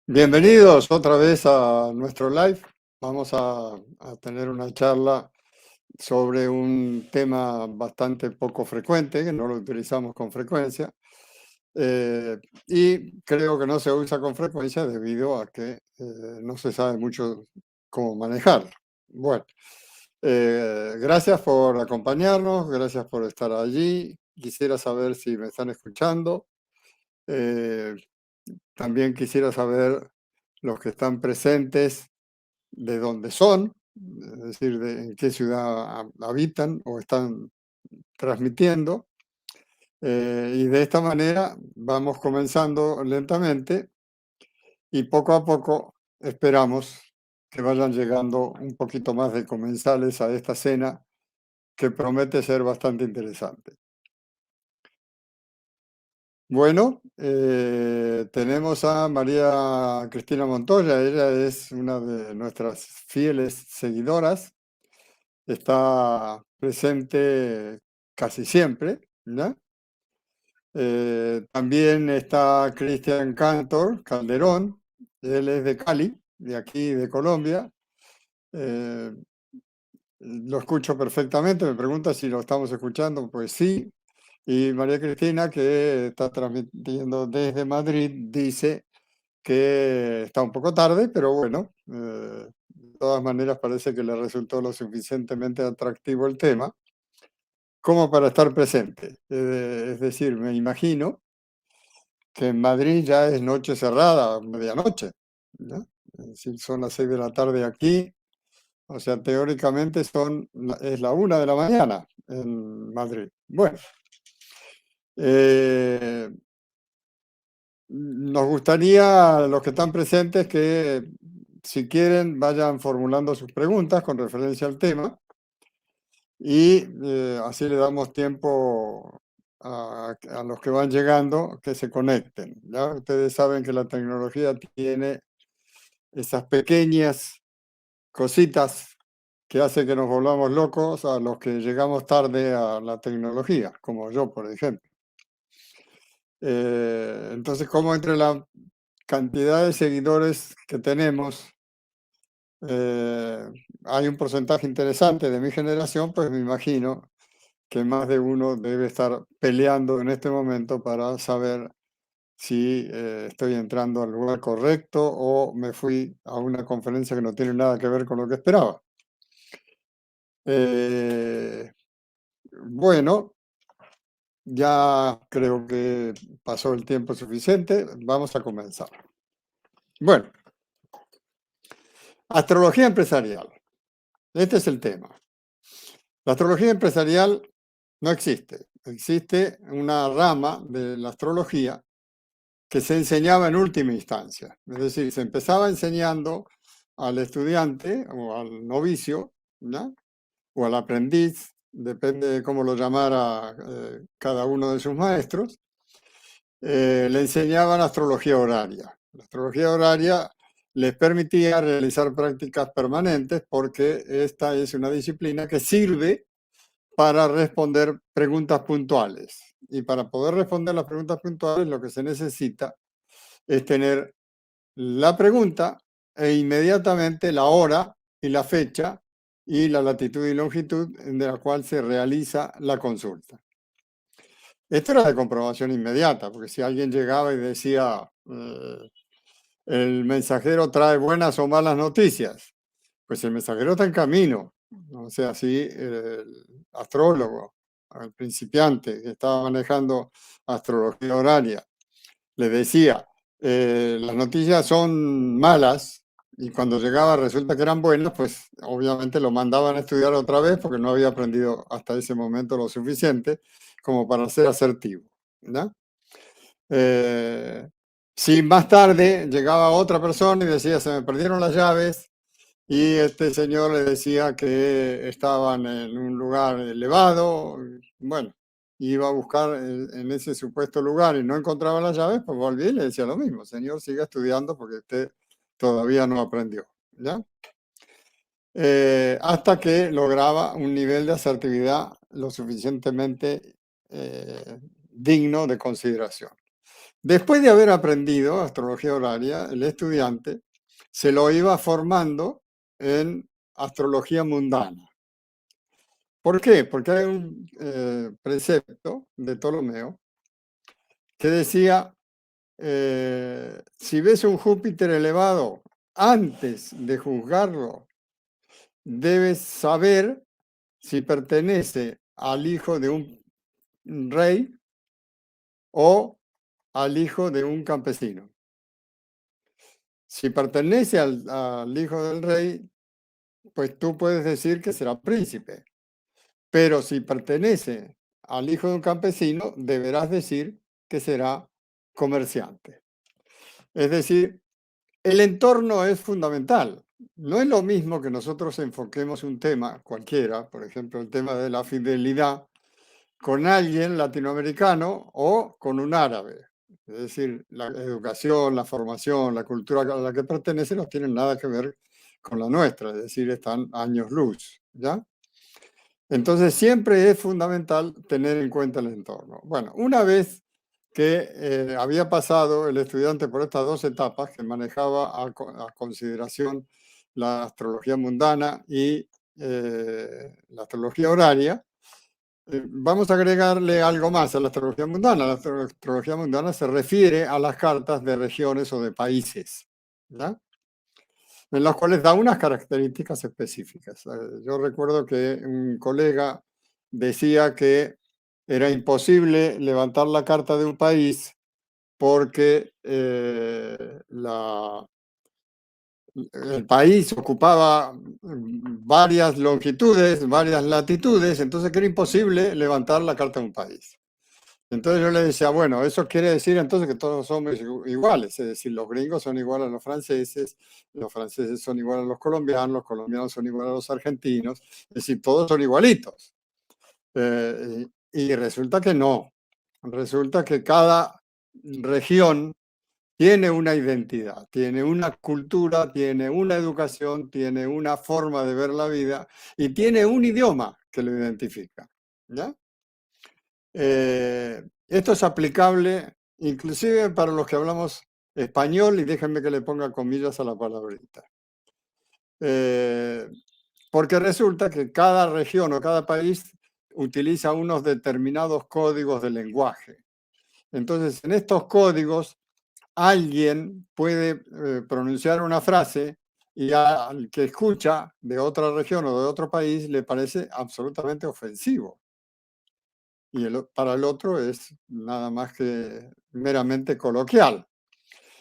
Bienvenidos otra vez a nuestro live. Vamos a tener una charla sobre un tema bastante poco frecuente, que no lo utilizamos con frecuencia, y creo que no se usa con frecuencia debido a que no se sabe mucho cómo manejarlo. Bueno, gracias por acompañarnos, gracias por estar allí. Quisiera saber si me están escuchando. Eh, También quisiera saber los que están presentes de dónde son, es decir, de en qué ciudad habitan o están transmitiendo. Y de esta manera vamos comenzando lentamente y poco a poco esperamos que vayan llegando un poquito más de comensales a esta cena que promete ser bastante interesante. Bueno, tenemos a María Cristina Montoya, ella es una de nuestras fieles seguidoras, está presente casi siempre, ¿no? También está Cristian Cantor Calderón, él es de Cali, de aquí, de Colombia. Eh, lo escucho perfectamente, me pregunta si lo estamos escuchando, pues sí. Y María Cristina, que está transmitiendo desde Madrid, dice que está un poco tarde, pero bueno, de todas maneras parece que le resultó lo suficientemente atractivo el tema como para estar presente. Es decir, me imagino que en Madrid ya es noche cerrada, medianoche, ¿no? Es decir, son las 6 de la tarde aquí, o sea, teóricamente es la 1 de la mañana en Madrid. Bueno, eh, nos gustaría, a los que están presentes, que si quieren vayan formulando sus preguntas con referencia al tema y así le damos tiempo a los que van llegando que se conecten. ¿Ya? Ustedes saben que la tecnología tiene esas pequeñas cositas que hace que nos volvamos locos a los que llegamos tarde a la tecnología, como yo, por ejemplo. Entonces, como entre la cantidad de seguidores que tenemos, eh, hay un porcentaje interesante de mi generación, pues me imagino que más de uno debe estar peleando en este momento para saber si estoy entrando al lugar correcto o me fui a una conferencia que no tiene nada que ver con lo que esperaba. Eh, bueno, ya creo que pasó el tiempo suficiente. Vamos a comenzar. Bueno, astrología empresarial. Este es el tema. La astrología empresarial no existe. Existe una rama de la astrología que se enseñaba en última instancia. Es decir, se empezaba enseñando al estudiante o al novicio, ¿no? O al aprendiz, depende de cómo lo llamara cada uno de sus maestros, le enseñaban astrología horaria. La astrología horaria les permitía realizar prácticas permanentes porque esta es una disciplina que sirve para responder preguntas puntuales. Y para poder responder las preguntas puntuales lo que se necesita es tener la pregunta e inmediatamente la hora y la fecha y la latitud y longitud de la cual se realiza la consulta. Esto era de comprobación inmediata, porque si alguien llegaba y decía, el mensajero trae buenas o malas noticias, pues el mensajero está en camino. O sea, si el astrólogo, al principiante que estaba manejando astrología horaria, le decía, las noticias son malas y cuando llegaba resulta que eran buenas, pues obviamente lo mandaban a estudiar otra vez porque no había aprendido hasta ese momento lo suficiente como para ser asertivo. ¿No? Eh, si más tarde llegaba otra persona y decía, se me perdieron las llaves, y este señor le decía que estaban en un lugar elevado, bueno, iba a buscar en ese supuesto lugar y no encontraba las llaves, pues volví y le decía lo mismo, señor, siga estudiando porque usted todavía no aprendió, ¿ya? Hasta que lograba un nivel de asertividad lo suficientemente digno de consideración. Después de haber aprendido astrología horaria, el estudiante se lo iba formando en astrología mundana. ¿Por qué? Porque hay un precepto de Ptolomeo que decía, si ves un Júpiter elevado, antes de juzgarlo, debes saber si pertenece al hijo de un rey o al hijo de un campesino. Si pertenece al hijo del rey, pues tú puedes decir que será príncipe. Pero si pertenece al hijo de un campesino, deberás decir que será comerciante. Es decir, el entorno es fundamental. No es lo mismo que nosotros enfoquemos un tema cualquiera, por ejemplo, el tema de la fidelidad, con alguien latinoamericano o con un árabe. Es decir, la educación, la formación, la cultura a la que pertenece no tienen nada que ver con la nuestra, es decir, están años luz, ¿ya? Entonces siempre es fundamental tener en cuenta el entorno. Bueno, una vez que había pasado el estudiante por estas dos etapas, que manejaba a consideración la astrología mundana y la astrología horaria, vamos a agregarle algo más a la astrología mundana. La astrología mundana se refiere a las cartas de regiones o de países, ¿ya? En las cuales da unas características específicas. Yo recuerdo que un colega decía que era imposible levantar la carta de un país porque el país ocupaba varias longitudes, varias latitudes, entonces que era imposible levantar la carta de un país. Entonces yo le decía, bueno, eso quiere decir entonces que todos somos iguales, es decir, los gringos son iguales a los franceses son iguales a los colombianos son iguales a los argentinos, es decir, todos son igualitos. Y resulta que no, resulta que cada región tiene una identidad, tiene una cultura, tiene una educación, tiene una forma de ver la vida y tiene un idioma que lo identifica, ¿ya? Esto es aplicable inclusive para los que hablamos español y déjenme que le ponga comillas a la palabrita. Porque resulta que cada región o cada país utiliza unos determinados códigos de lenguaje. Entonces, en estos códigos, alguien puede pronunciar una frase y al que escucha de otra región o de otro país le parece absolutamente ofensivo. Y para el otro es nada más que meramente coloquial.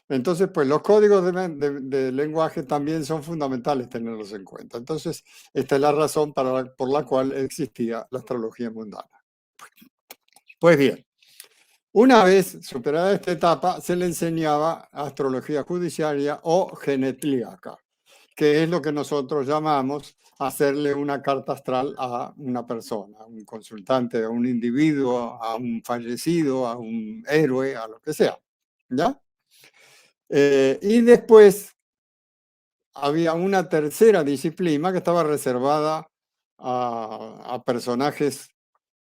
Entonces, pues los códigos de lenguaje también son fundamentales tenerlos en cuenta. Entonces, esta es la razón por la cual existía la astrología mundana. Pues bien, una vez superada esta etapa, se le enseñaba astrología judiciaria o genetlíaca, que es lo que nosotros llamamos hacerle una carta astral a una persona, a un consultante, a un individuo, a un fallecido, a un héroe, a lo que sea. ¿Ya? Y después había una tercera disciplina que estaba reservada a personajes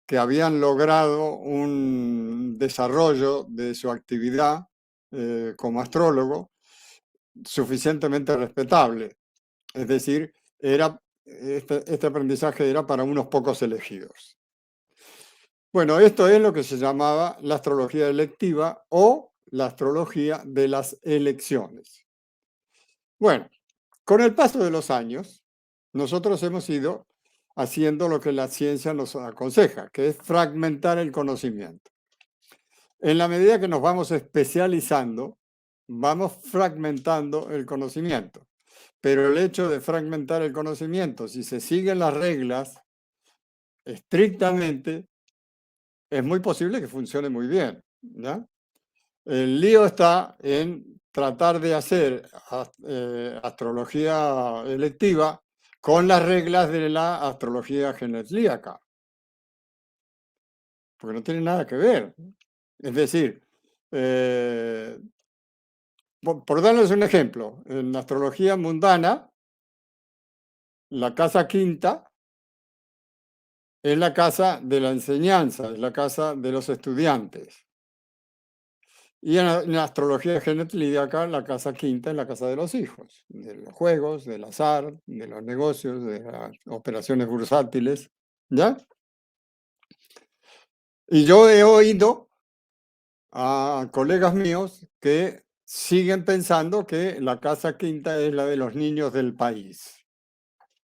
que habían logrado un desarrollo de su actividad como astrólogo suficientemente respetable. Es decir, este aprendizaje era para unos pocos elegidos. Bueno, esto es lo que se llamaba la astrología electiva o la astrología de las elecciones. Bueno, con el paso de los años, nosotros hemos ido haciendo lo que la ciencia nos aconseja, que es fragmentar el conocimiento. En la medida que nos vamos especializando, vamos fragmentando el conocimiento. Pero el hecho de fragmentar el conocimiento, si se siguen las reglas estrictamente, es muy posible que funcione muy bien, ¿ya? El lío está en tratar de hacer astrología electiva con las reglas de la astrología genetlíaca, porque no tiene nada que ver. Es decir, por darles un ejemplo, en la astrología mundana, la casa quinta es la casa de la enseñanza, es la casa de los estudiantes. Y en la astrología genealógica, la casa quinta es la casa de los hijos, de los juegos, del azar, de los negocios, de las operaciones bursátiles, ¿ya? Y yo he oído a colegas míos que siguen pensando que la casa quinta es la de los niños del país.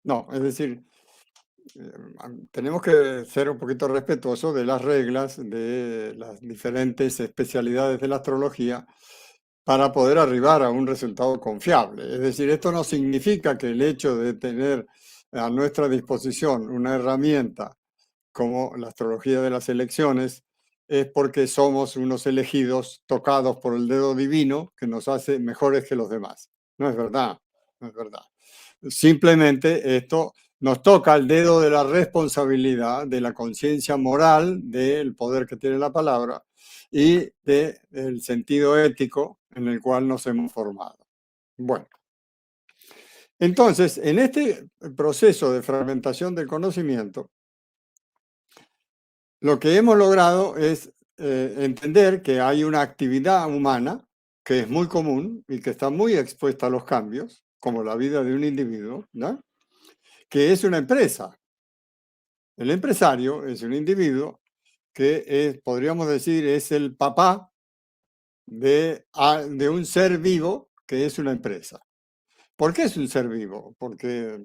No, es decir, tenemos que ser un poquito respetuosos de las reglas de las diferentes especialidades de la astrología para poder arribar a un resultado confiable. Es decir, esto no significa que el hecho de tener a nuestra disposición una herramienta como la astrología de las elecciones es porque somos unos elegidos tocados por el dedo divino que nos hace mejores que los demás. No es verdad, no es verdad. Simplemente esto nos toca el dedo de la responsabilidad, de la conciencia moral, del poder que tiene la palabra y del sentido ético en el cual nos hemos formado. Bueno, entonces, en este proceso de fragmentación del conocimiento, lo que hemos logrado es entender que hay una actividad humana que es muy común y que está muy expuesta a los cambios, como la vida de un individuo, ¿no? Que es una empresa. El empresario es un individuo que es, podríamos decir, es el papá de un ser vivo que es una empresa. ¿Por qué es un ser vivo? Porque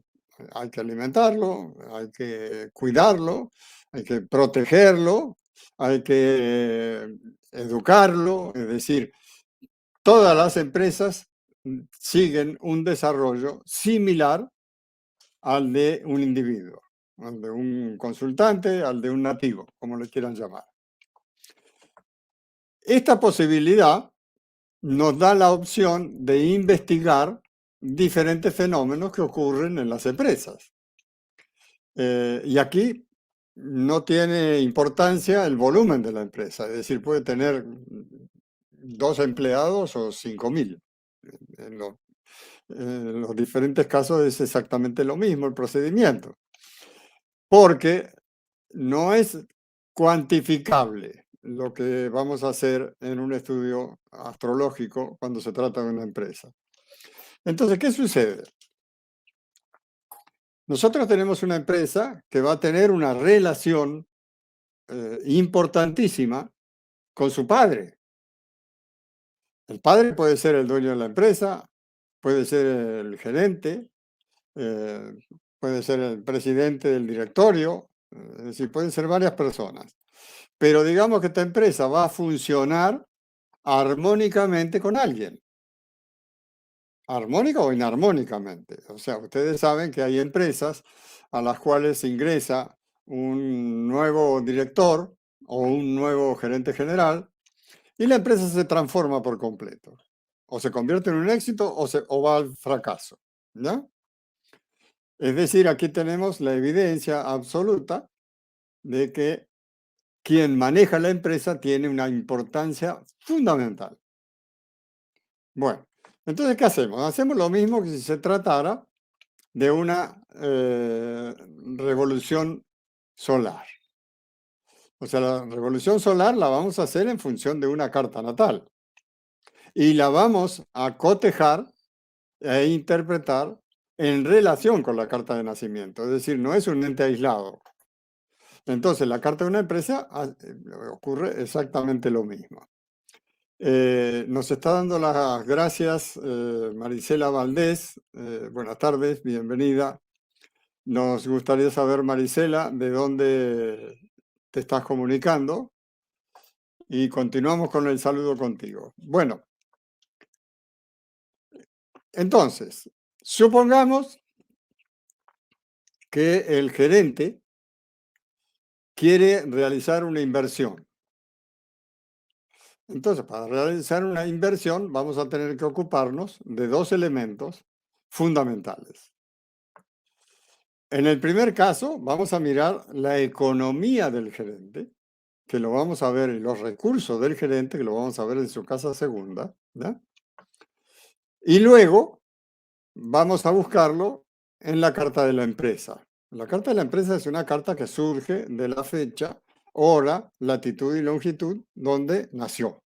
hay que alimentarlo, hay que cuidarlo, hay que protegerlo, hay que educarlo, es decir, todas las empresas siguen un desarrollo similar al de un individuo, al de un consultante, al de un nativo, como le quieran llamar. Esta posibilidad nos da la opción de investigar diferentes fenómenos que ocurren en las empresas. Y aquí no tiene importancia el volumen de la empresa, es decir, puede tener 2 empleados o 5.000. En los diferentes casos es exactamente lo mismo el procedimiento, porque no es cuantificable lo que vamos a hacer en un estudio astrológico cuando se trata de una empresa. Entonces, ¿qué sucede? Nosotros tenemos una empresa que va a tener una relación importantísima con su padre. El padre puede ser el dueño de la empresa, puede ser el gerente, eh, puede ser el presidente del directorio, es decir, pueden ser varias personas. Pero digamos que esta empresa va a funcionar armónicamente con alguien, armónica o inarmónicamente. O sea, ustedes saben que hay empresas a las cuales ingresa un nuevo director o un nuevo gerente general y la empresa se transforma por completo. O se convierte en un éxito o va al fracaso. ¿Ya? Es decir, aquí tenemos la evidencia absoluta de que quien maneja la empresa tiene una importancia fundamental. Bueno, entonces, ¿qué hacemos? Hacemos lo mismo que si se tratara de una revolución solar. O sea, la revolución solar la vamos a hacer en función de una carta natal y la vamos a cotejar e interpretar en relación con la carta de nacimiento. Es decir, no es un ente aislado. Entonces, la carta de una empresa ocurre exactamente lo mismo. Nos está dando las gracias Marisela Valdés. Buenas tardes, bienvenida. Nos gustaría saber, Marisela, de dónde te estás comunicando y continuamos con el saludo contigo. Bueno, entonces, supongamos que el gerente quiere realizar una inversión. Entonces, para realizar una inversión vamos a tener que ocuparnos de dos elementos fundamentales. En el primer caso, vamos a mirar la economía del gerente, que lo vamos a ver, y los recursos del gerente, que lo vamos a ver en su casa segunda, ¿ya? Y luego vamos a buscarlo en la carta de la empresa. La carta de la empresa es una carta que surge de la fecha, hora, latitud y longitud donde nació.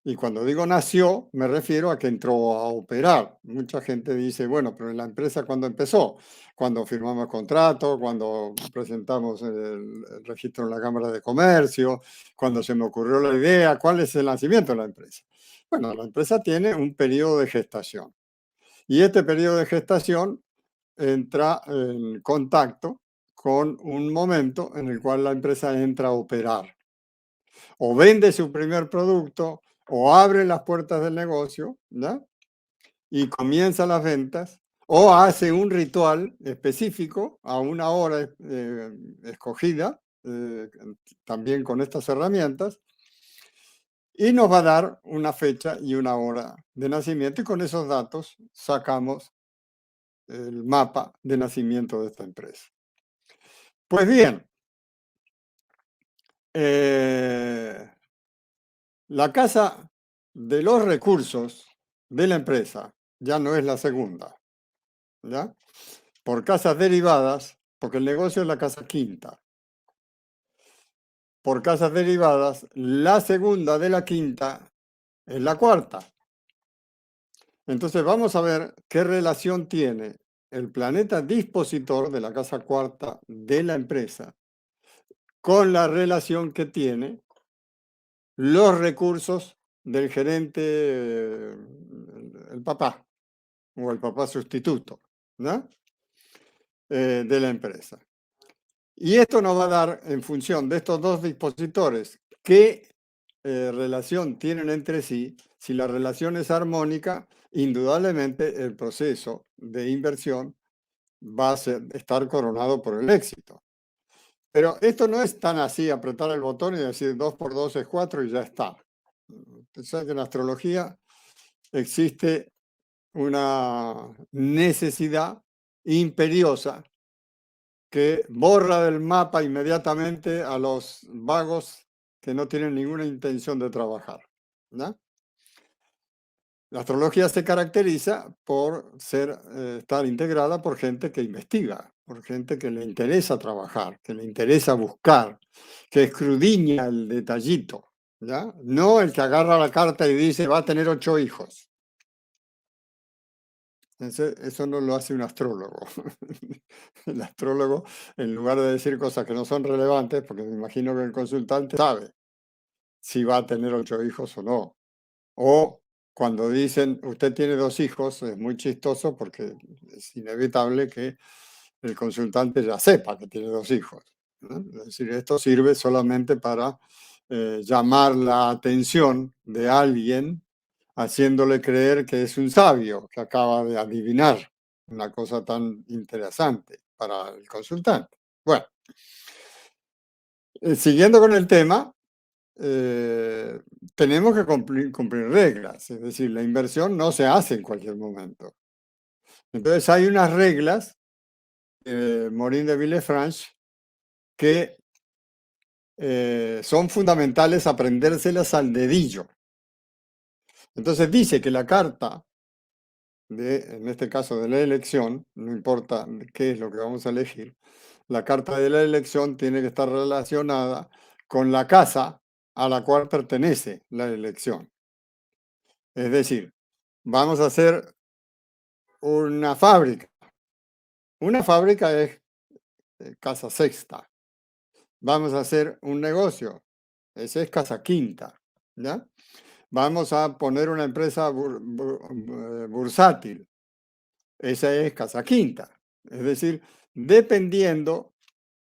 Y cuando digo nació, me refiero a que entró a operar. Mucha gente dice, bueno, pero la empresa cuando empezó, cuando firmamos contrato, cuando presentamos el registro en la Cámara de Comercio, cuando se me ocurrió la idea, ¿cuál es el nacimiento de la empresa? Bueno, la empresa tiene un periodo de gestación y este periodo de gestación entra en contacto con un momento en el cual la empresa entra a operar. O vende su primer producto o abre las puertas del negocio, ¿no? Y comienza las ventas, o hace un ritual específico a una hora escogida, también con estas herramientas, y nos va a dar una fecha y una hora de nacimiento, y con esos datos sacamos el mapa de nacimiento de esta empresa. Pues bien, la casa de los recursos de la empresa ya no es la segunda, ¿ya? Por casas derivadas, porque el negocio es la casa quinta. Por casas derivadas, la segunda de la quinta es la cuarta. Entonces vamos a ver qué relación tiene el planeta dispositor de la casa cuarta de la empresa con la relación que tiene los recursos del gerente, el papá o el papá sustituto, ¿no? De la empresa. Y esto nos va a dar, en función de estos dos dispositores, qué relación tienen entre sí. Si la relación es armónica, indudablemente el proceso de inversión va a estar coronado por el éxito. Pero esto no es tan así, apretar el botón y decir 2 por 2 es 4 y ya está. Pensar que en astrología existe una necesidad imperiosa que borra del mapa inmediatamente a los vagos que no tienen ninguna intención de trabajar, ¿no? La astrología se caracteriza por estar integrada por gente que investiga, por gente que le interesa trabajar, que le interesa buscar, que escudriña el detallito, ¿ya? No el que agarra la carta y dice va a tener 8 hijos. Eso no lo hace un astrólogo. El astrólogo, en lugar de decir cosas que no son relevantes, porque me imagino que el consultante sabe si va a tener 8 hijos o no. O cuando dicen, usted tiene 2 hijos, es muy chistoso porque es inevitable que el consultante ya sepa que tiene 2 hijos, ¿no? Es decir, esto sirve solamente para llamar la atención de alguien, haciéndole creer que es un sabio que acaba de adivinar una cosa tan interesante para el consultante. Bueno, siguiendo con el tema, eh, tenemos que cumplir reglas, es decir, la inversión no se hace en cualquier momento. Entonces hay unas reglas, Morin de Villefranche, que son fundamentales aprendérselas al dedillo. Entonces dice que la carta, en este caso de la elección, no importa qué es lo que vamos a elegir, la carta de la elección tiene que estar relacionada con la casa a la cual pertenece la elección. Es decir, vamos a hacer una fábrica. Una fábrica es casa sexta. Vamos a hacer un negocio. Ese es casa quinta. ¿Ya? Vamos a poner una empresa bursátil. Esa es casa quinta. Es decir, dependiendo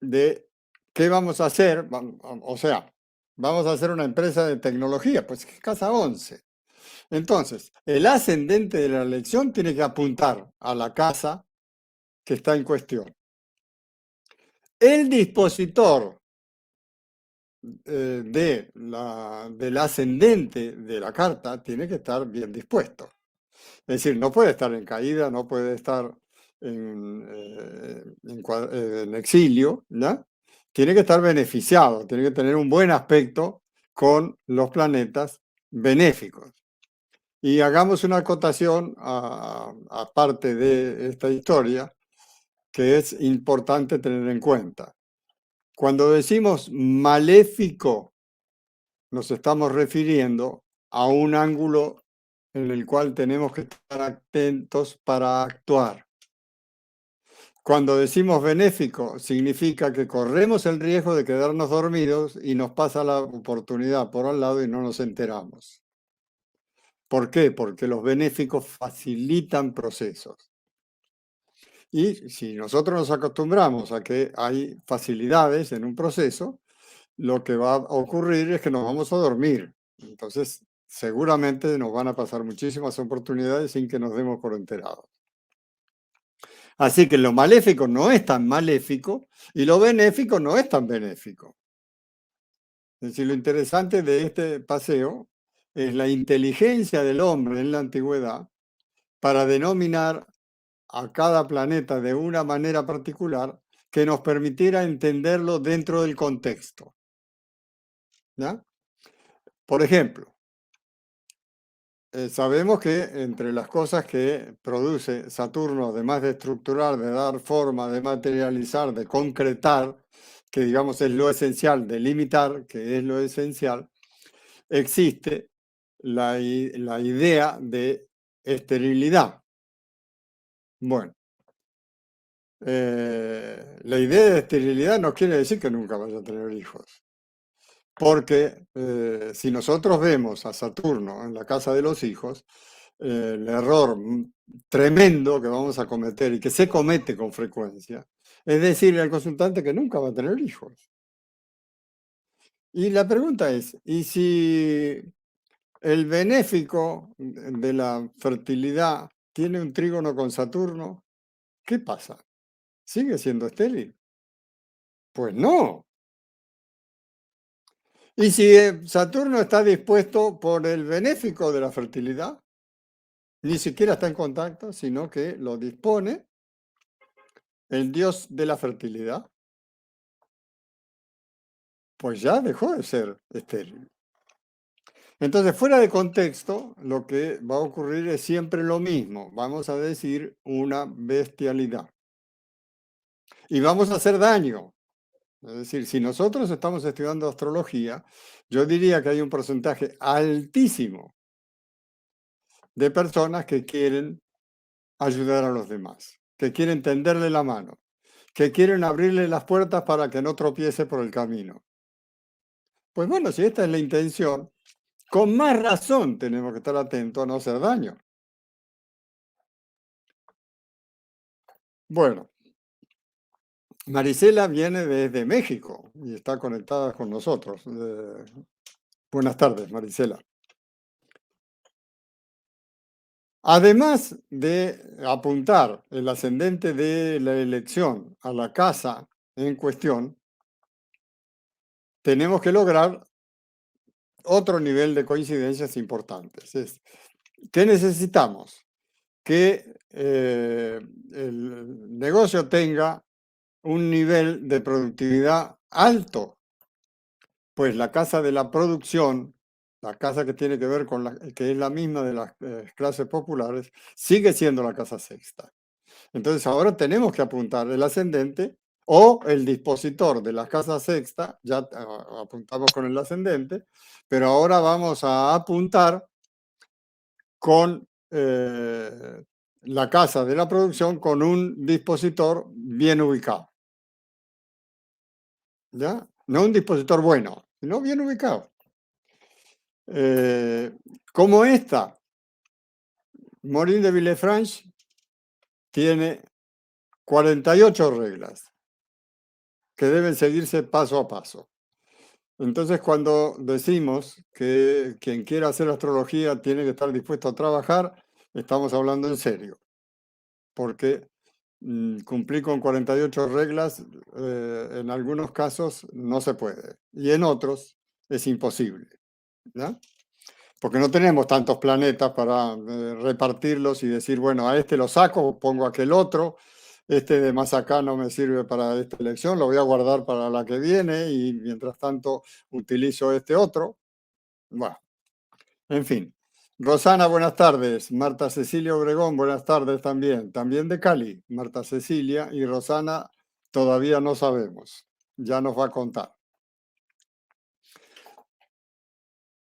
de qué vamos a hacer, o sea, vamos a hacer una empresa de tecnología, pues es casa 11. Entonces, el ascendente de la elección tiene que apuntar a la casa que está en cuestión. El dispositor del ascendente de la carta tiene que estar bien dispuesto. Es decir, no puede estar en caída, no puede estar en exilio, ¿no? Tiene que estar beneficiado, tiene que tener un buen aspecto con los planetas benéficos. Y hagamos una acotación aparte de esta historia que es importante tener en cuenta. Cuando decimos maléfico, nos estamos refiriendo a un ángulo en el cual tenemos que estar atentos para actuar. Cuando decimos benéfico, significa que corremos el riesgo de quedarnos dormidos y nos pasa la oportunidad por al lado y no nos enteramos. ¿Por qué? Porque los benéficos facilitan procesos. Y si nosotros nos acostumbramos a que hay facilidades en un proceso, lo que va a ocurrir es que nos vamos a dormir. Entonces, seguramente nos van a pasar muchísimas oportunidades sin que nos demos por enterados. Así que lo maléfico no es tan maléfico y lo benéfico no es tan benéfico. Es decir, lo interesante de este paseo es la inteligencia del hombre en la antigüedad para denominar a cada planeta de una manera particular que nos permitiera entenderlo dentro del contexto. ¿Ya? Por ejemplo, sabemos que entre las cosas que produce Saturno, además de estructurar, de dar forma, de materializar, de concretar, que digamos es lo esencial, de limitar, que es lo esencial, existe la idea de esterilidad. Bueno, la idea de esterilidad no quiere decir que nunca vaya a tener hijos. Porque si nosotros vemos a Saturno en la casa de los hijos, el error tremendo que vamos a cometer y que se comete con frecuencia es decirle al consultante que nunca va a tener hijos. Y la pregunta es, ¿y si el benéfico de la fertilidad tiene un trígono con Saturno? ¿Qué pasa? ¿Sigue siendo estéril? Pues no. ¿Y si Saturno está dispuesto por el benéfico de la fertilidad? Ni siquiera está en contacto, sino que lo dispone el dios de la fertilidad, pues ya dejó de ser estéril. Entonces, fuera de contexto, lo que va a ocurrir es siempre lo mismo. Vamos a decir una bestialidad. Y vamos a hacer daño. Es decir, si nosotros estamos estudiando astrología, yo diría que hay un porcentaje altísimo de personas que quieren ayudar a los demás, que quieren tenderle la mano, que quieren abrirle las puertas para que no tropiece por el camino. Pues bueno, si esta es la intención, con más razón tenemos que estar atentos a no hacer daño. Bueno, Marisela viene desde México y está conectada con nosotros. Buenas tardes, Marisela. Además de apuntar el ascendente de la elección a la casa en cuestión, tenemos que lograr otro nivel de coincidencias importantes. ¿Qué necesitamos? Que el negocio tenga un nivel de productividad alto, pues la casa de la producción, la casa que tiene que ver con que es la misma de las clases populares, sigue siendo la casa sexta. Entonces ahora tenemos que apuntar el ascendente o el dispositor de la casa sexta, ya apuntamos con el ascendente, pero ahora vamos a apuntar con la casa de la producción con un dispositor bien ubicado. ¿Ya? No un dispositor bueno, sino bien ubicado. Como esta, Morin de Villefranche tiene 48 reglas que deben seguirse paso a paso. Entonces, cuando decimos que quien quiera hacer astrología tiene que estar dispuesto a trabajar, estamos hablando en serio, porque cumplir con 48 reglas en algunos casos no se puede y en otros es imposible, ¿ya? Porque no tenemos tantos planetas para repartirlos y decir, bueno, a este lo saco, pongo aquel otro, este de más acá no me sirve para esta elección, lo voy a guardar para la que viene y mientras tanto utilizo este otro. Bueno, en fin. Rosana, buenas tardes. Marta Cecilia Obregón, buenas tardes también. También de Cali, Marta Cecilia y Rosana todavía no sabemos. Ya nos va a contar.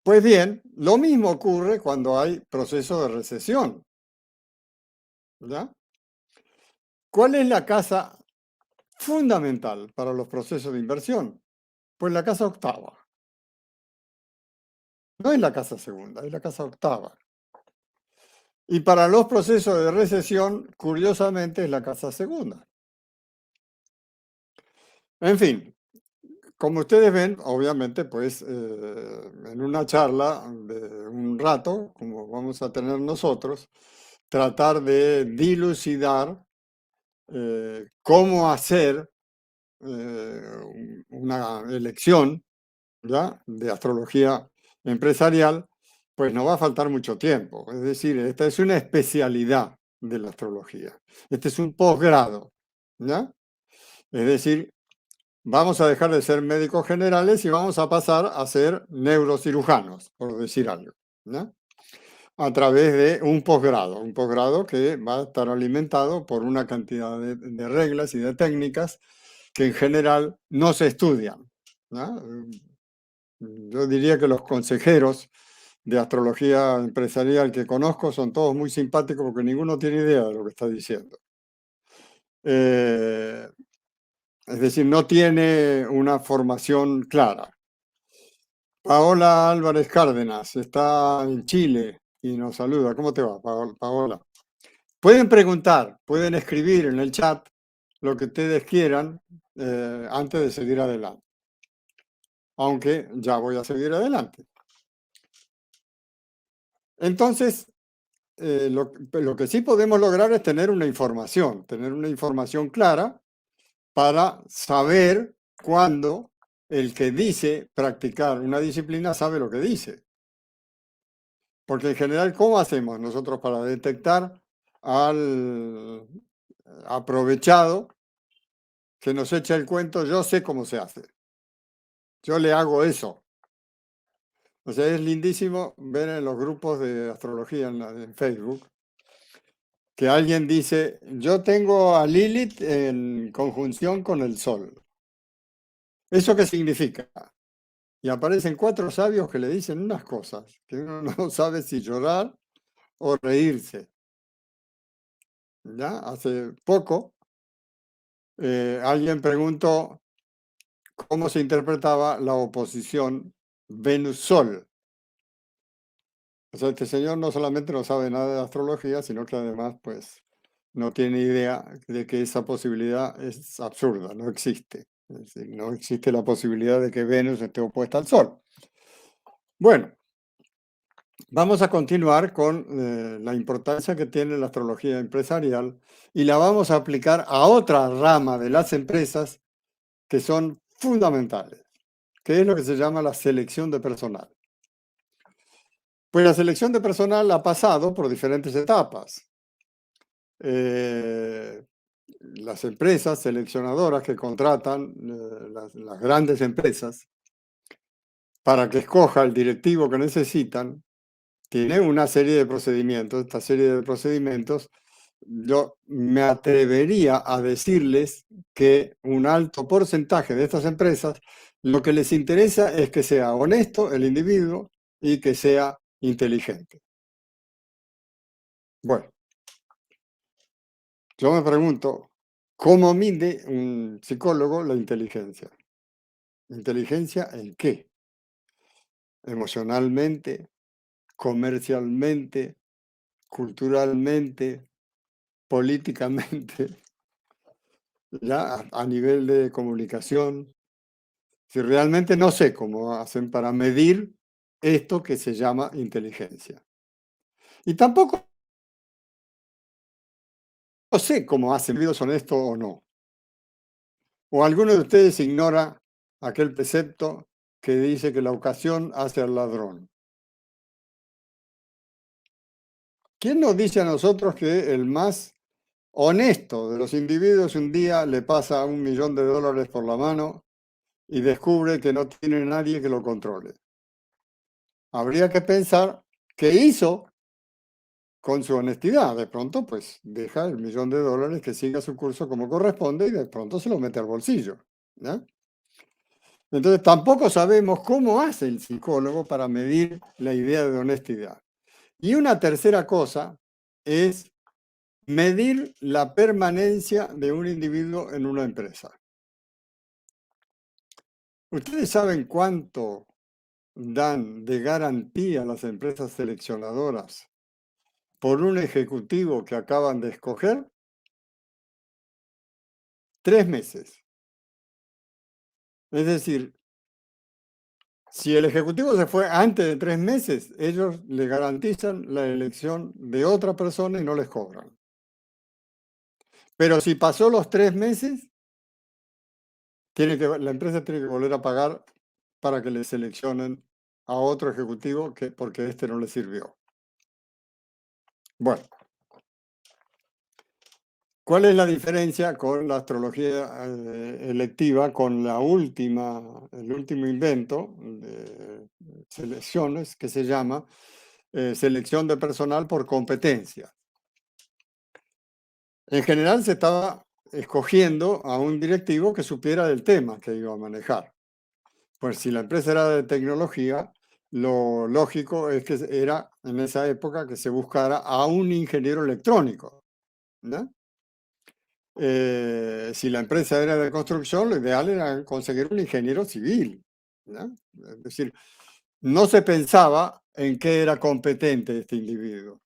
Pues bien, lo mismo ocurre cuando hay proceso de recesión, ¿ya? ¿Cuál es la casa fundamental para los procesos de inversión? Pues la casa octava. No es la casa segunda, es la casa octava. Y para los procesos de recesión, curiosamente, es la casa segunda. En fin, como ustedes ven, obviamente, pues en una charla de un rato, como vamos a tener nosotros, tratar de dilucidar cómo hacer una elección, ¿ya?, de astrología empresarial, pues no va a faltar mucho tiempo. Es decir, esta es una especialidad de la astrología. Este es un posgrado, ¿ya? Es decir, vamos a dejar de ser médicos generales y vamos a pasar a ser neurocirujanos, por decir algo, ¿no? A través de un posgrado que va a estar alimentado por una cantidad de reglas y de técnicas que en general no se estudian, ¿no? Yo diría que los consejeros de astrología empresarial que conozco son todos muy simpáticos porque ninguno tiene idea de lo que está diciendo. Eh, es decir, no tiene una formación clara. Paola Álvarez Cárdenas está en Chile y nos saluda. ¿Cómo te va, Paola? Pueden preguntar, pueden escribir en el chat lo que ustedes quieran antes de seguir adelante. Aunque ya voy a seguir adelante. Entonces, lo que sí podemos lograr es tener una información clara para saber cuándo el que dice practicar una disciplina sabe lo que dice. Porque en general, ¿cómo hacemos nosotros para detectar al aprovechado que nos echa el cuento? Yo sé cómo se hace. Yo le hago eso. O sea, es lindísimo ver en los grupos de astrología en Facebook que alguien dice, yo tengo a Lilith en conjunción con el Sol. ¿Eso qué significa? Y aparecen 4 sabios que le dicen unas cosas que uno no sabe si llorar o reírse. ¿Ya? Hace poco alguien preguntó cómo se interpretaba la oposición Venus-Sol. O sea, este señor no solamente no sabe nada de astrología, sino que además, pues, no tiene idea de que esa posibilidad es absurda, no existe. Es decir, no existe la posibilidad de que Venus esté opuesta al Sol. Bueno, vamos a continuar con la importancia que tiene la astrología empresarial y la vamos a aplicar a otra rama de las empresas que son fundamentales, que es lo que se llama la selección de personal. Pues la selección de personal ha pasado por diferentes etapas. Las empresas seleccionadoras que contratan, las grandes empresas, para que escoja el directivo que necesitan, tienen una serie de procedimientos. Esta serie de procedimientos, yo me atrevería a decirles que un alto porcentaje de estas empresas, lo que les interesa es que sea honesto el individuo y que sea inteligente. Bueno, yo me pregunto, ¿cómo mide un psicólogo la inteligencia? ¿Inteligencia en qué? Emocionalmente, comercialmente, culturalmente, políticamente, ya a nivel de comunicación. Si realmente no sé cómo hacen para medir esto que se llama inteligencia. Y tampoco sé cómo hacen, son esto o no. O alguno de ustedes ignora aquel precepto que dice que la ocasión hace al ladrón. ¿Quién nos dice a nosotros que el más honesto de los individuos un día le pasa $1.000.000 por la mano y descubre que no tiene nadie que lo controle? Habría que pensar qué hizo con su honestidad. De pronto, pues deja el $1.000.000 que siga su curso como corresponde y de pronto se lo mete al bolsillo, ¿ya? Entonces, tampoco sabemos cómo hace el psicólogo para medir la idea de honestidad. Y una tercera cosa es medir la permanencia de un individuo en una empresa. ¿Ustedes saben cuánto dan de garantía las empresas seleccionadoras por un ejecutivo que acaban de escoger? 3 meses. Es decir, si el ejecutivo se fue antes de 3 meses, ellos le garantizan la elección de otra persona y no les cobran. Pero si pasó los 3 meses, la empresa tiene que volver a pagar para que le seleccionen a otro ejecutivo porque este no le sirvió. Bueno, ¿cuál es la diferencia con la astrología electiva, con el último invento de selecciones que se llama selección de personal por competencia? En general se estaba escogiendo a un directivo que supiera del tema que iba a manejar. Pues si la empresa era de tecnología, lo lógico es que era en esa época que se buscara a un ingeniero electrónico, ¿no? Si la empresa era de construcción, lo ideal era conseguir un ingeniero civil, ¿no? Es decir, no se pensaba en qué era competente este individuo.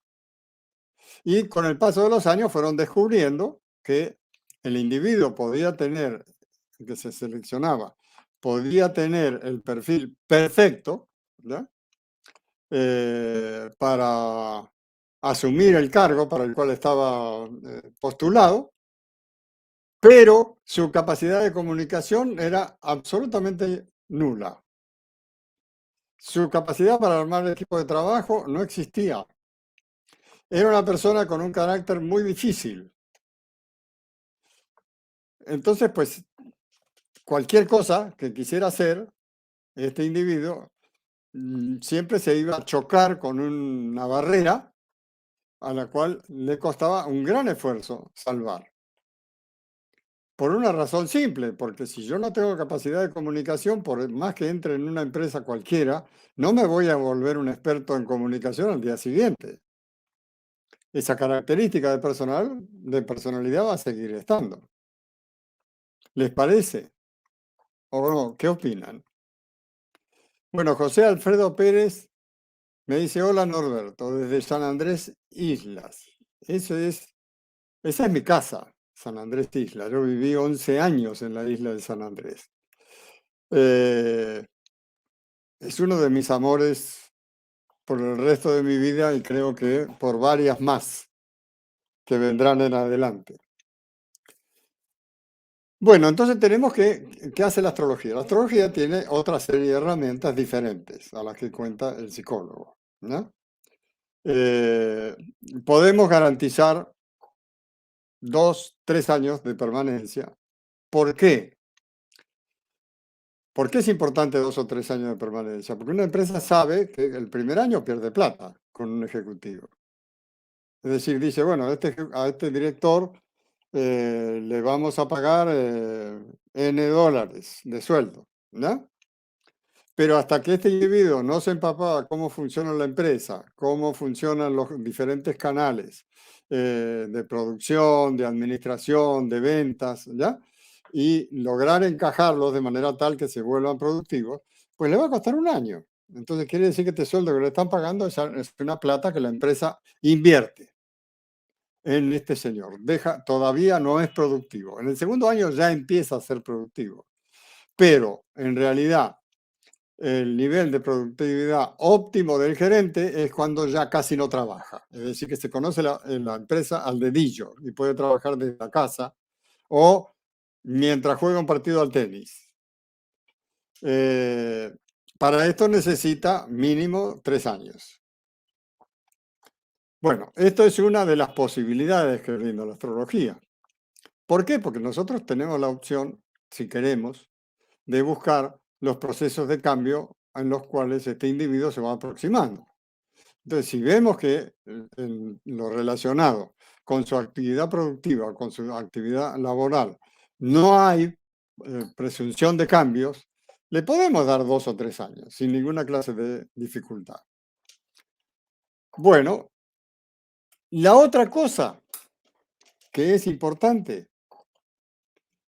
Y con el paso de los años fueron descubriendo que el individuo podía tener, que se seleccionaba, podía tener el perfil perfecto, ¿ya? Para asumir el cargo para el cual estaba postulado, pero su capacidad de comunicación era absolutamente nula. Su capacidad para armar el equipo de trabajo no existía. Era una persona con un carácter muy difícil. Entonces, pues, cualquier cosa que quisiera hacer este individuo siempre se iba a chocar con una barrera a la cual le costaba un gran esfuerzo salvar. Por una razón simple, porque si yo no tengo capacidad de comunicación, por más que entre en una empresa cualquiera, no me voy a volver un experto en comunicación al día siguiente. Esa característica de personalidad va a seguir estando. ¿Les parece? ¿O no? ¿Qué opinan? Bueno, José Alfredo Pérez me dice, hola Norberto, desde San Andrés Islas. Esa es mi casa, San Andrés Islas. Yo viví 11 años en la isla de San Andrés. Es uno de mis amores por el resto de mi vida y creo que por varias más que vendrán en adelante. Bueno, entonces tenemos ¿qué hace la astrología? La astrología tiene otra serie de herramientas diferentes a las que cuenta el psicólogo, ¿no? Eh, Podemos garantizar 2, 3 años de permanencia. ¿Por qué? ¿Por qué es importante 2 o 3 años de permanencia? Porque una empresa sabe que el primer año pierde plata con un ejecutivo. Es decir, dice, bueno, a este director le vamos a pagar N dólares de sueldo, ¿no? Pero hasta que este individuo no se empapaba cómo funciona la empresa, cómo funcionan los diferentes canales de producción, de administración, de ventas, ¿ya? Y lograr encajarlos de manera tal que se vuelvan productivos, pues le va a costar un año. Entonces quiere decir que este sueldo que le están pagando es una plata que la empresa invierte en este señor. Todavía no es productivo. En el segundo año ya empieza a ser productivo, pero en realidad el nivel de productividad óptimo del gerente es cuando ya casi no trabaja. Es decir, que se conoce la empresa al dedillo y puede trabajar desde la casa o mientras juega un partido al tenis. Eh, para esto necesita mínimo 3 años. Bueno, esto es una de las posibilidades que brinda la astrología. ¿Por qué? Porque nosotros tenemos la opción, si queremos, de buscar los procesos de cambio en los cuales este individuo se va aproximando. Entonces, si vemos que en lo relacionado con su actividad productiva, con su actividad laboral, no hay presunción de cambios, Le podemos dar 2 o 3 años sin ninguna clase de dificultad. Bueno, la otra cosa que es importante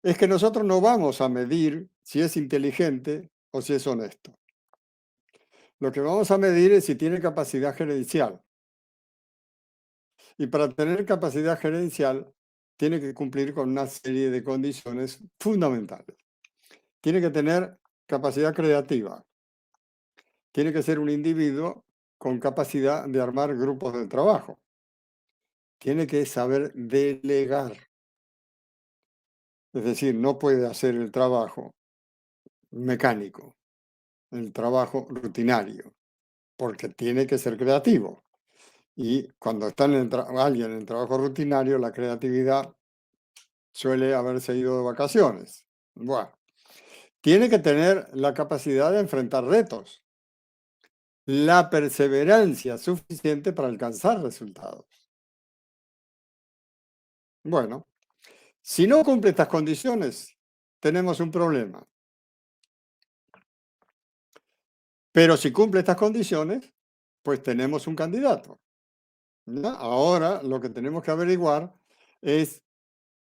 es que nosotros no vamos a medir si es inteligente o si es honesto. Lo que vamos a medir es si tiene capacidad gerencial. Y para tener capacidad gerencial, tiene que cumplir con una serie de condiciones fundamentales. Tiene que tener capacidad creativa. Tiene que ser un individuo con capacidad de armar grupos de trabajo. Tiene que saber delegar. Es decir, no puede hacer el trabajo mecánico, el trabajo rutinario, porque tiene que ser creativo. Y cuando está alguien en trabajo rutinario, la creatividad suele haberse ido de vacaciones. Bueno, tiene que tener la capacidad de enfrentar retos, la perseverancia suficiente para alcanzar resultados. Bueno, si no cumple estas condiciones, tenemos un problema. Pero si cumple estas condiciones, pues tenemos un candidato. ¿Ya? Ahora lo que tenemos que averiguar es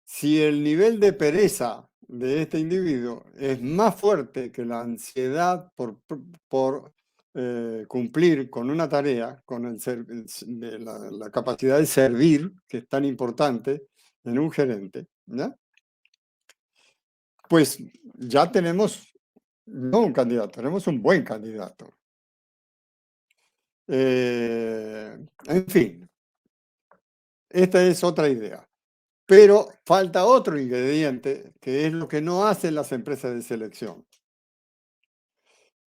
si el nivel de pereza de este individuo es más fuerte que la ansiedad por cumplir con una tarea, con la capacidad de servir, que es tan importante en un gerente, ¿ya? Pues ya tenemos no un candidato, tenemos un buen candidato. En fin, esta es otra idea. Pero falta otro ingrediente, que es lo que no hacen las empresas de selección,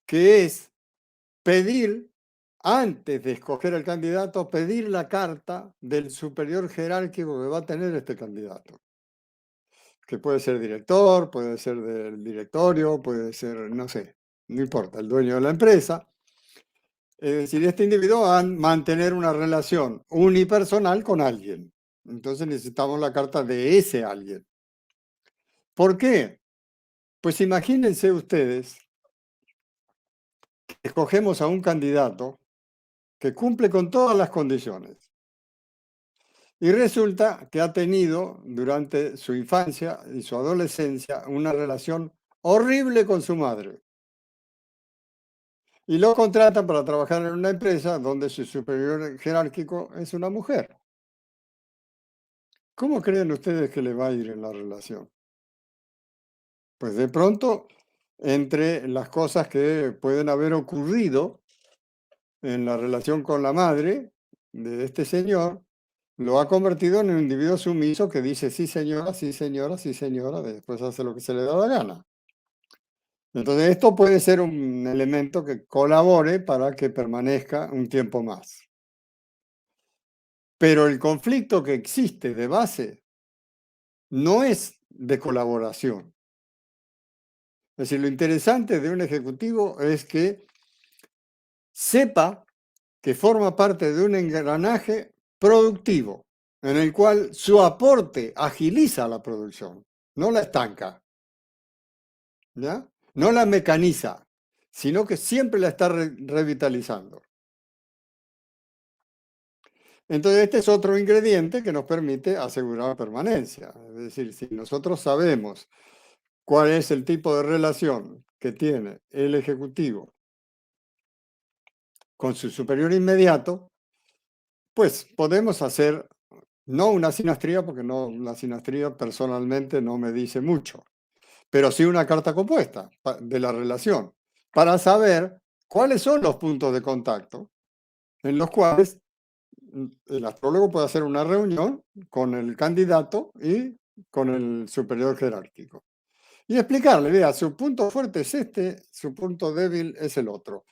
que es pedir, antes de escoger el candidato, pedir la carta del superior jerárquico que va a tener este candidato, que puede ser director, puede ser del directorio, puede ser, no sé, no importa, el dueño de la empresa. Es decir, este individuo va a mantener una relación unipersonal con alguien. Entonces necesitamos la carta de ese alguien. ¿Por qué? Pues imagínense ustedes que escogemos a un candidato que cumple con todas las condiciones y resulta que ha tenido durante su infancia y su adolescencia una relación horrible con su madre. Y lo contratan para trabajar en una empresa donde su superior jerárquico es una mujer. ¿Cómo creen ustedes que le va a ir en la relación? Pues de pronto, entre las cosas que pueden haber ocurrido en la relación con la madre de este señor, lo ha convertido en un individuo sumiso que dice sí señora, sí señora, sí señora, después hace lo que se le da la gana. Entonces esto puede ser un elemento que colabore para que permanezca un tiempo más. Pero el conflicto que existe de base no es de colaboración. Es decir, lo interesante de un ejecutivo es que sepa que forma parte de un engranaje productivo en el cual su aporte agiliza la producción, no la estanca, ¿ya? No la mecaniza, sino que siempre la está revitalizando. Entonces, este es otro ingrediente que nos permite asegurar permanencia. Es decir, si nosotros sabemos cuál es el tipo de relación que tiene el ejecutivo con su superior inmediato, pues podemos hacer no una sinastría, porque no, la sinastría personalmente no me dice mucho, pero sí una carta compuesta de la relación, para saber cuáles son los puntos de contacto en los cuales el astrólogo puede hacer una reunión con el candidato y con el superior jerárquico. Y explicarle, vea, su punto fuerte es este, su punto débil es el otro.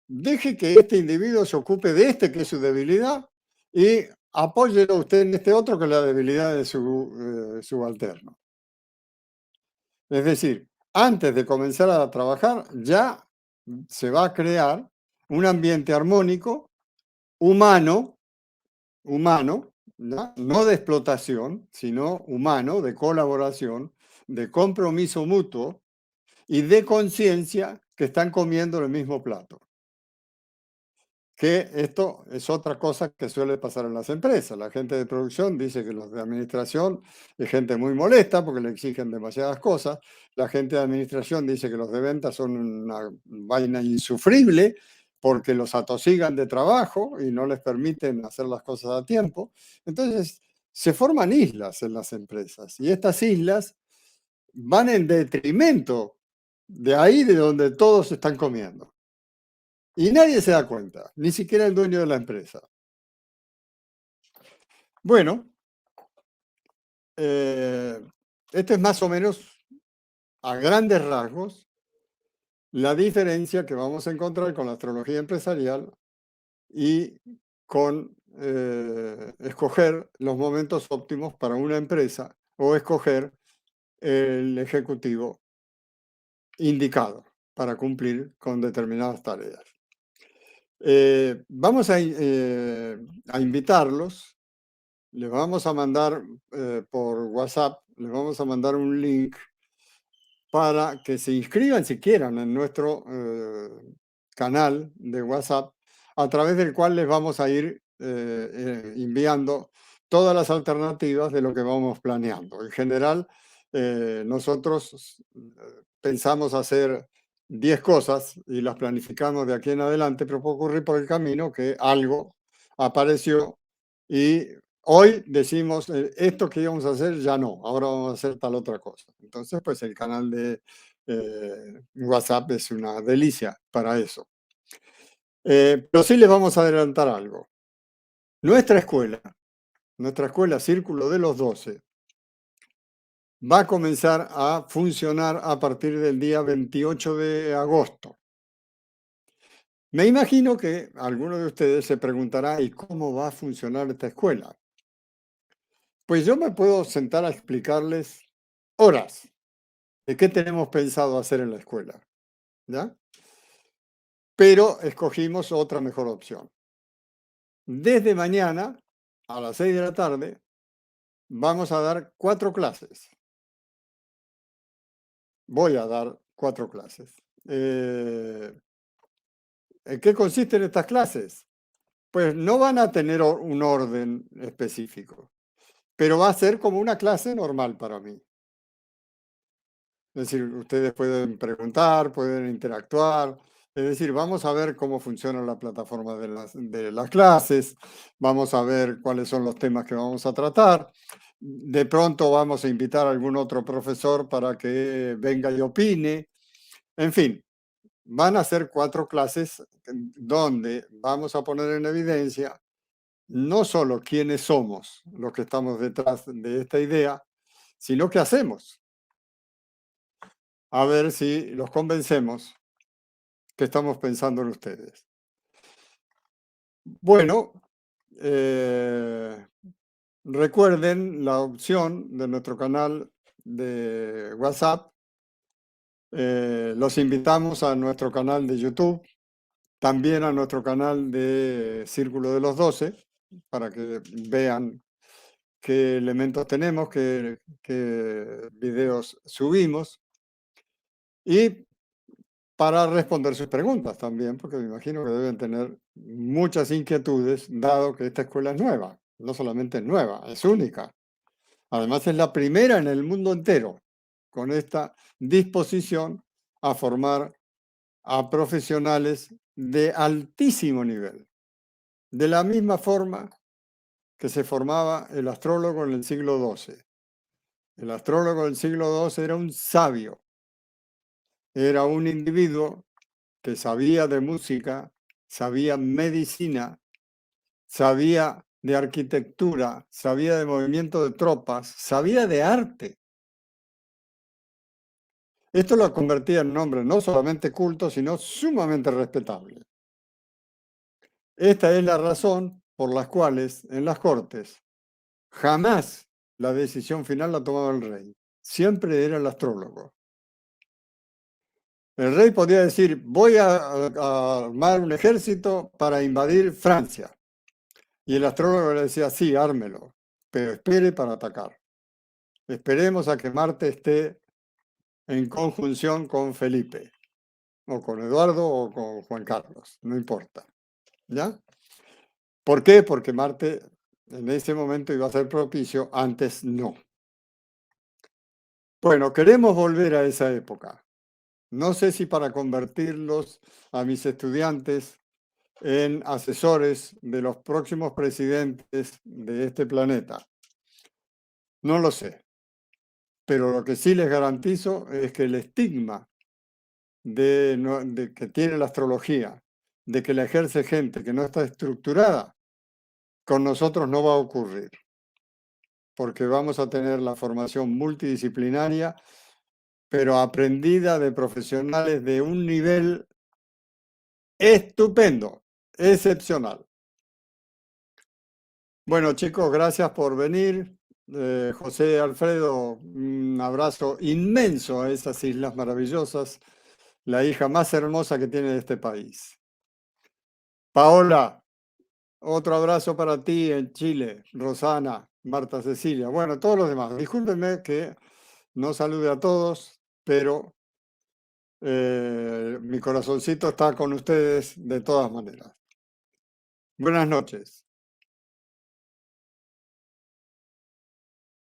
Deje que este individuo se ocupe de este, que es su debilidad, y apóyelo usted en este otro, que es la debilidad de su subalterno. Es decir, antes de comenzar a trabajar, ya se va a crear un ambiente armónico, humano, ¿no? No de explotación, sino humano, de colaboración, de compromiso mutuo, y de conciencia que están comiendo el mismo plato. Que esto es otra cosa que suele pasar en las empresas. La gente de producción dice que los de administración es gente muy molesta porque le exigen demasiadas cosas. La gente de administración dice que los de ventas son una vaina insufrible porque los atosigan de trabajo y no les permiten hacer las cosas a tiempo. Entonces, se forman islas en las empresas y estas islas van en detrimento de ahí de donde todos están comiendo. Y nadie se da cuenta, ni siquiera el dueño de la empresa. Bueno, esto es más o menos, a grandes rasgos, la diferencia que vamos a encontrar con la astrología empresarial y con escoger los momentos óptimos para una empresa o escoger el ejecutivo indicado para cumplir con determinadas tareas. Vamos a invitarlos. Les vamos a mandar por WhatsApp, les vamos a mandar un link para que se inscriban si quieran en nuestro canal de WhatsApp, a través del cual les vamos a ir enviando todas las alternativas de lo que vamos planeando. En general, nosotros pensamos hacer 10 cosas y las planificamos de aquí en adelante, pero puede ocurrir por el camino que algo apareció y hoy decimos, esto que íbamos a hacer ya no, ahora vamos a hacer tal otra cosa. Entonces, pues el canal de WhatsApp es una delicia para eso. Pero sí les vamos a adelantar algo. Nuestra escuela Círculo de los 12, va a comenzar a funcionar a partir del día 28 de agosto. Me imagino que alguno de ustedes se preguntará, ¿y cómo va a funcionar esta escuela? Pues yo me puedo sentar a explicarles horas de qué tenemos pensado hacer en la escuela, ¿ya? Pero escogimos otra mejor opción. Desde mañana a las 6 de la tarde vamos a dar 4 clases. Voy a dar 4 clases. ¿En qué consisten estas clases? Pues no van a tener un orden específico, pero va a ser como una clase normal para mí. Es decir, ustedes pueden preguntar, pueden interactuar. Es decir, vamos a ver cómo funciona la plataforma de las clases, vamos a ver cuáles son los temas que vamos a tratar. De pronto vamos a invitar a algún otro profesor para que venga y opine. En fin, van a ser 4 clases donde vamos a poner en evidencia no solo quiénes somos los que estamos detrás de esta idea, sino qué hacemos. A ver si los convencemos que estamos pensando en ustedes. Bueno, recuerden la opción de nuestro canal de WhatsApp. Los invitamos a nuestro canal de YouTube, también a nuestro canal de Círculo de los 12, para que vean qué elementos tenemos, qué videos subimos. Y para responder sus preguntas también, porque me imagino que deben tener muchas inquietudes, dado que esta escuela es nueva. No solamente es nueva, es única. Además, es la primera en el mundo entero con esta disposición a formar a profesionales de altísimo nivel. De la misma forma que se formaba el astrólogo en el siglo XII. El astrólogo del siglo XII era un sabio, era un individuo que sabía de música, sabía medicina, sabía de arquitectura, sabía de movimiento de tropas, sabía de arte. Esto lo convertía en un hombre no solamente culto, sino sumamente respetable. Esta es la razón por las cuales en las cortes jamás la decisión final la tomaba el rey. Siempre era el astrólogo. El rey podía decir, voy a armar un ejército para invadir Francia. Y el astrólogo le decía, sí, ármelo, pero espere para atacar. Esperemos a que Marte esté en conjunción con Felipe, o con Eduardo o con Juan Carlos, no importa. ¿Ya? ¿Por qué? Porque Marte en ese momento iba a ser propicio, antes no. Bueno, queremos volver a esa época. No sé si para convertirlos a mis estudiantes en asesores de los próximos presidentes de este planeta. No lo sé. Pero lo que sí les garantizo es que el estigma de que tiene la astrología, de que la ejerce gente que no está estructurada, con nosotros no va a ocurrir, porque vamos a tener la formación multidisciplinaria, pero aprendida de profesionales de un nivel estupendo, excepcional. Bueno, chicos, gracias por venir. José Alfredo, un abrazo inmenso a esas islas maravillosas, la hija más hermosa que tiene este país. Paola, otro abrazo para ti en Chile. Rosana, Marta Cecilia, bueno, todos los demás. Discúlpenme que no salude a todos, pero mi corazoncito está con ustedes de todas maneras. Buenas noches.